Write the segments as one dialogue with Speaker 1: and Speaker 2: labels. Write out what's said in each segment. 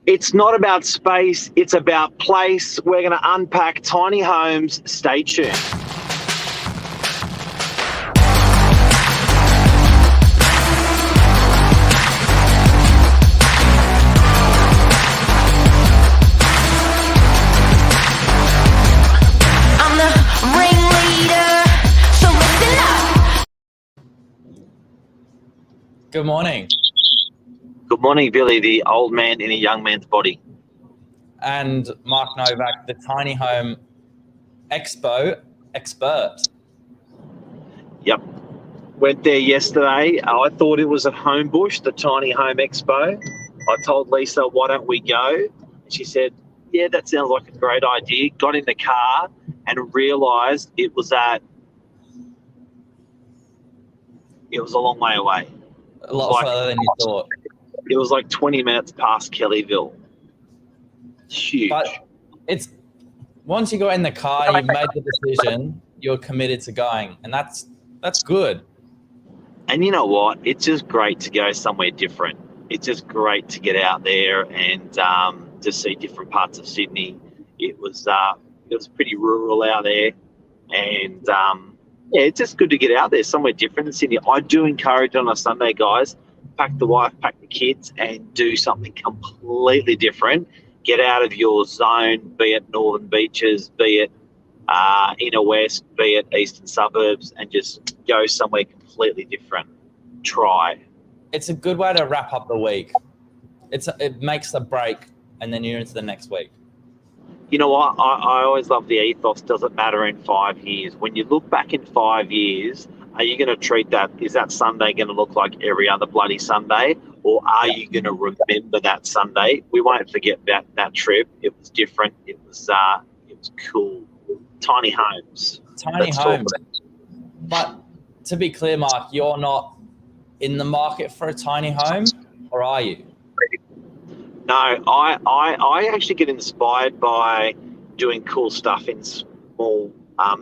Speaker 1: It's not about space, it's about place. We're going to unpack tiny homes. Stay tuned.
Speaker 2: I'm the ringleader, so listen up.
Speaker 3: Good morning.
Speaker 1: Good morning, Billy, the old man in a young man's body.
Speaker 3: And Mark Novak, the tiny home expert.
Speaker 1: Yep. Went there yesterday. I thought it was at Homebush, the Tiny Home Expo. I told Lisa, why don't we go? And she said, yeah, that sounds like a great idea. Got in the car and realised it was a long way away.
Speaker 3: A lot further than you thought.
Speaker 1: It was like 20 minutes past Kellyville. It's huge.
Speaker 3: But it's once you got in the car, you made the decision, you're committed to going, and that's good.
Speaker 1: And you know what? It's just great to go somewhere different. It's just great to get out there and to see different parts of Sydney. It was pretty rural out there, and yeah, it's just good to get out there somewhere different in Sydney. I do encourage on a Sunday, guys, pack the wife, pack the kids, and do something completely different. Get out of your zone, be it northern beaches, be it inner west, be it eastern suburbs, and just go somewhere completely different. Try.
Speaker 3: It's a good way to wrap up the week. It makes a break, and then you're into the next week.
Speaker 1: You know what? I always love the ethos, doesn't matter in 5 years. When you look back in 5 years, are you going to treat that, is that Sunday going to look like every other bloody Sunday? Or are you going to remember that Sunday? We won't forget that trip. It was different. It was cool. Tiny homes.
Speaker 3: Tiny homes. But to be clear, Mark, you're not in the market for a tiny home, or are you?
Speaker 1: No, I actually get inspired by doing cool stuff in small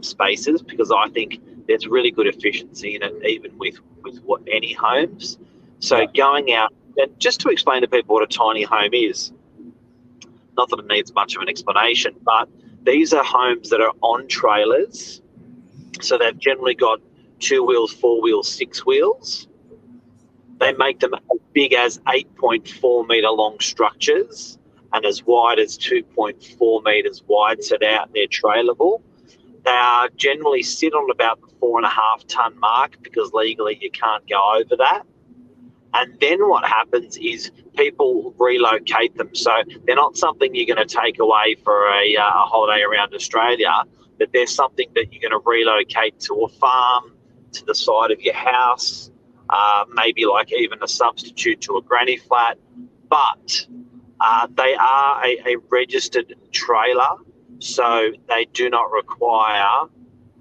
Speaker 1: spaces, because I think there's really good efficiency in it, even with what any homes. So going out, and just to explain to people what a tiny home is, not that it needs much of an explanation, but these are homes that are on trailers. So they've generally got 2 wheels, 4 wheels, 6 wheels. They make them as big as 8.4 metre long structures and as wide as 2.4 metres wide, so they're trailerable. They are generally sit on about the 4.5 tonne mark, because legally you can't go over that. And then what happens is people relocate them. So they're not something you're going to take away for a holiday around Australia, but they're something that you're going to relocate to a farm, to the side of your house, maybe like even a substitute to a granny flat. But they are a registered trailer, so they do not require,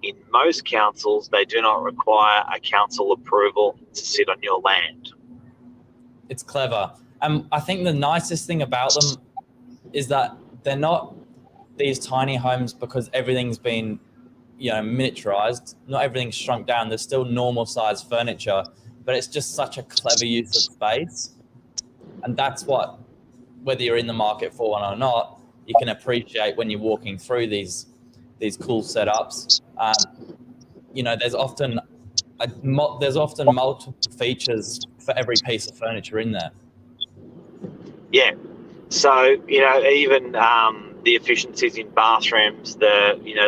Speaker 1: in most councils, they do not require a council approval to sit on your land.
Speaker 3: It's clever. I think the nicest thing about them is that they're not these tiny homes because everything's been, miniaturized. Not everything's shrunk down. There's still normal sized furniture, but it's just such a clever use of space. And that's what, whether you're in the market for one or not, you can appreciate when you're walking through these cool setups. There's often multiple features for every piece of furniture in there.
Speaker 1: Yeah. So, even the efficiencies in bathrooms, the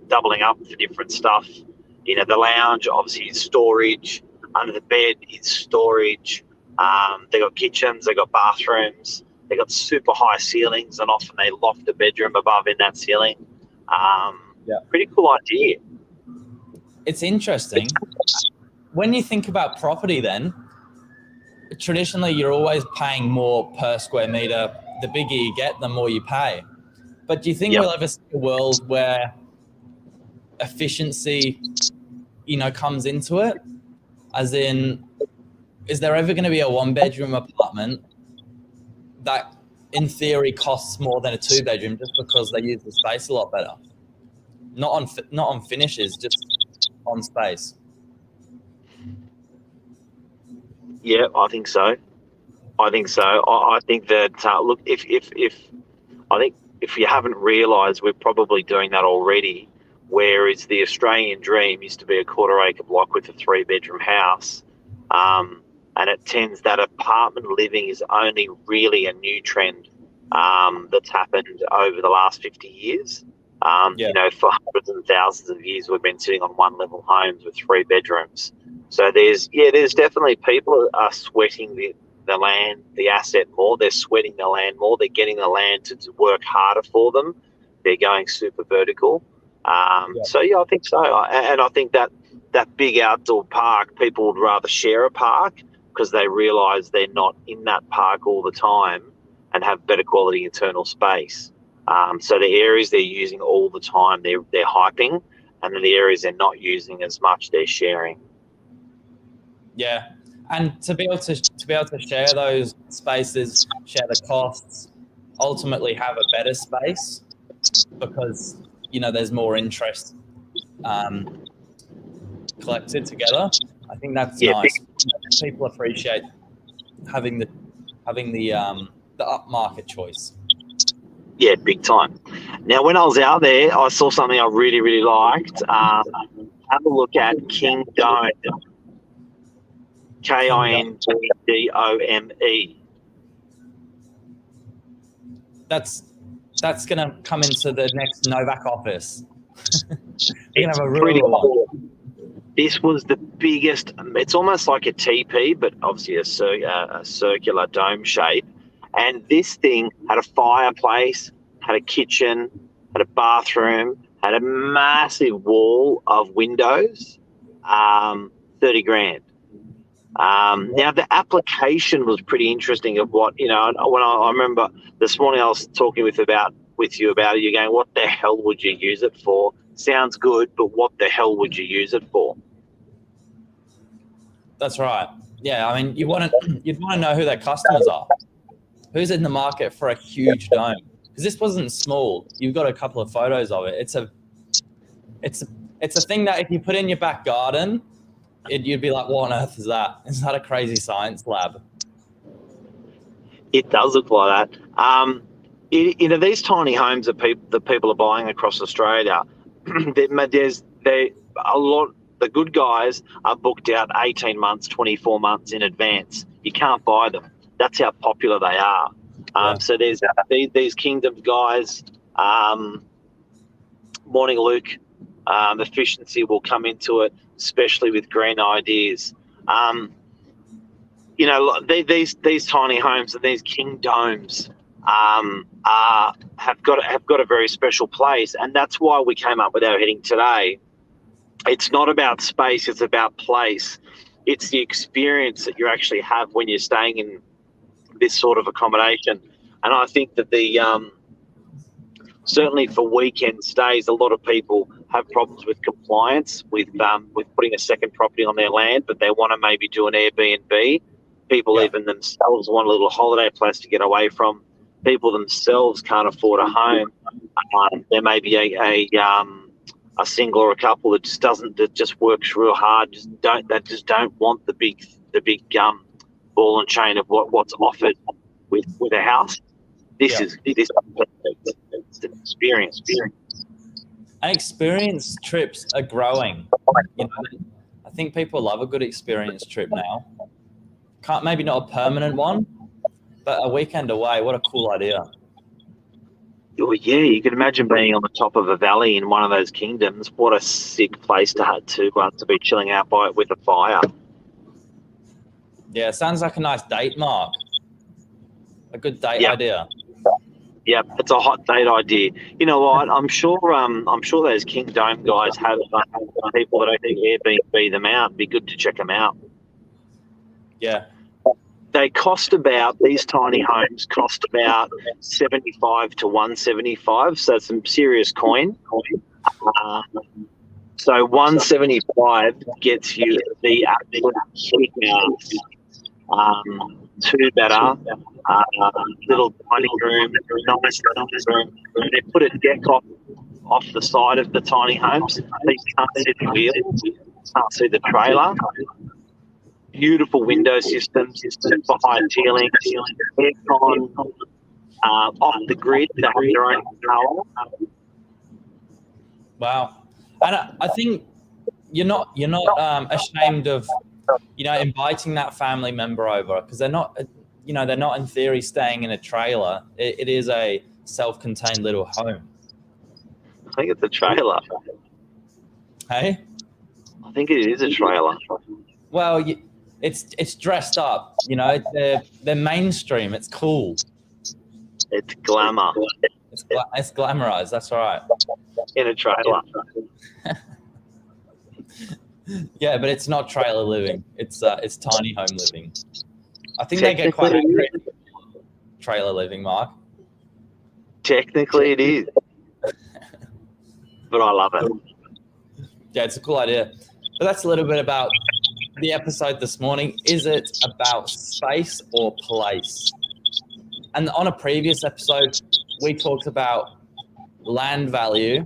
Speaker 1: doubling up for different stuff. The lounge obviously is storage. Under the bed is storage. They got kitchens, they got bathrooms, they got super high ceilings, and often they loft a bedroom above in that ceiling. Pretty cool idea.
Speaker 3: It's interesting. When you think about property then, traditionally you're always paying more per square metre. The bigger you get, the more you pay. But do you think we'll ever see a world where efficiency, comes into it? As in, is there ever going to be a 1-bedroom apartment that in theory costs more than a 2-bedroom just because they use the space a lot better? Not on finishes, just on space.
Speaker 1: Yeah, I think so. I think so. I think that look, if I think if you haven't realised, we're probably doing that already. Whereas the Australian dream used to be a quarter-acre block with a three-bedroom house, and it tends that apartment living is only really a new trend that's happened over the last 50 years.
Speaker 3: Yeah.
Speaker 1: For hundreds and thousands of years, we've been sitting on one-level homes with three bedrooms. So there's definitely people are sweating the land, the asset more. They're sweating the land more. They're getting the land to work harder for them. They're going super vertical. So yeah, I think so. And I think that big outdoor park, people would rather share a park because they realise they're not in that park all the time and have better quality internal space. So the areas they're using all the time, they're hyping, and then the areas they're not using as much, they're sharing.
Speaker 3: Yeah, and to be able to share those spaces, share the costs, ultimately have a better space because there's more interest collected together. I think that's nice. People appreciate having the upmarket choice.
Speaker 1: Yeah, big time. Now, when I was out there, I saw something I really, really liked. Have a look at King Dome. KINGDOME.
Speaker 3: That's going to come into the next Novak office. You're going to have a really
Speaker 1: cool. This was the biggest. It's almost like a TP, but obviously a circular dome shape. And this thing had a fireplace, had a kitchen, had a bathroom, had a massive wall of windows. 30 grand. Now the application was pretty interesting of what, when I remember this morning I was talking with you about it, you're going, what the hell would you use it for? Sounds good, but what the hell would you use it for?
Speaker 3: That's right. Yeah, I mean, you'd want to know who their customers are. Who's in the market for a huge dome? Because this wasn't small. You've got a couple of photos of it. It's a thing that if you put in your back garden, you'd be like, what on earth is that? Is that a crazy science lab?
Speaker 1: It does look like that. These tiny homes that people are buying across Australia, the good guys are booked out 18 months, 24 months in advance. You can't buy them. That's how popular they are. So there's these Kingdom guys. Morning, Luke. Efficiency will come into it, especially with green ideas. These tiny homes and these king domes have got a very special place, and that's why we came up with our heading today. It's not about space; it's about place. It's the experience that you actually have when you're staying in this sort of accommodation, and I think that certainly for weekend stays, a lot of people have problems with compliance with putting a second property on their land, but they want to maybe do an Airbnb. People even themselves want a little holiday place to get away from. People themselves can't afford a home. There may be a single or a couple that just works real hard. Just don't want the big ball and chain of what's offered with a house. This is perfect. It's an experience.
Speaker 3: And experience trips are growing. I think people love a good experience trip now. Maybe not a permanent one, but a weekend away. What a cool idea.
Speaker 1: Oh, yeah, you can imagine being on the top of a valley in one of those kingdoms. What a sick place to be chilling out by it with a fire.
Speaker 3: Yeah, sounds like a nice date, Mark. A good date idea.
Speaker 1: Yeah, it's a hot date idea. You know what? I'm sure those King Dome guys have people that I think Airbnb them out. It'd be good to check them out.
Speaker 3: Yeah.
Speaker 1: They these tiny homes cost about 75 to 175, so some serious coin. So 175 gets you the absolute kick-ass, two better, little dining room, nice room. They put a deck off the side of the tiny homes. You can't see the wheels, you can't see the trailer. beautiful window systems, super high ceilings, aircon, off the grid. They have their own power.
Speaker 3: Wow. And I think you're not ashamed of, inviting that family member over, because they're not in theory staying in a trailer. It is a self-contained little home.
Speaker 1: I think it's a trailer.
Speaker 3: Hey?
Speaker 1: I think it is a trailer.
Speaker 3: Well, it's dressed up. They're mainstream. It's cool.
Speaker 1: It's glamour.
Speaker 3: It's glamorized. That's right.
Speaker 1: In a trailer.
Speaker 3: Yeah, but it's not trailer living. It's tiny home living. I think they get quite angry at trailer living, Mark.
Speaker 1: Technically, it is. But I love it.
Speaker 3: Yeah, it's a cool idea. But that's a little bit about the episode this morning. Is it about space or place? And on a previous episode, we talked about land value.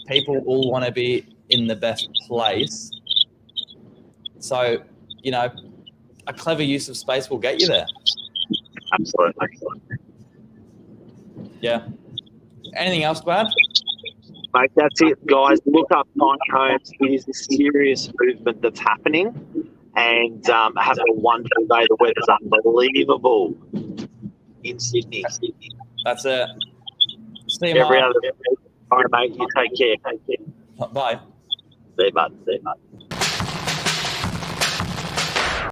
Speaker 3: People all want to be in the best place. So, a clever use of space will get you there.
Speaker 1: Absolutely.
Speaker 3: Yeah. Anything else, Brad?
Speaker 1: Mate, that's it, guys. Look up tiny homes. It is a serious movement that's happening. And have a wonderful day. The weather's unbelievable in Sydney.
Speaker 3: That's it. See you,
Speaker 1: Every
Speaker 3: Mark.
Speaker 1: other. All right, mate. You take care.
Speaker 3: Bye.
Speaker 1: See you, bud.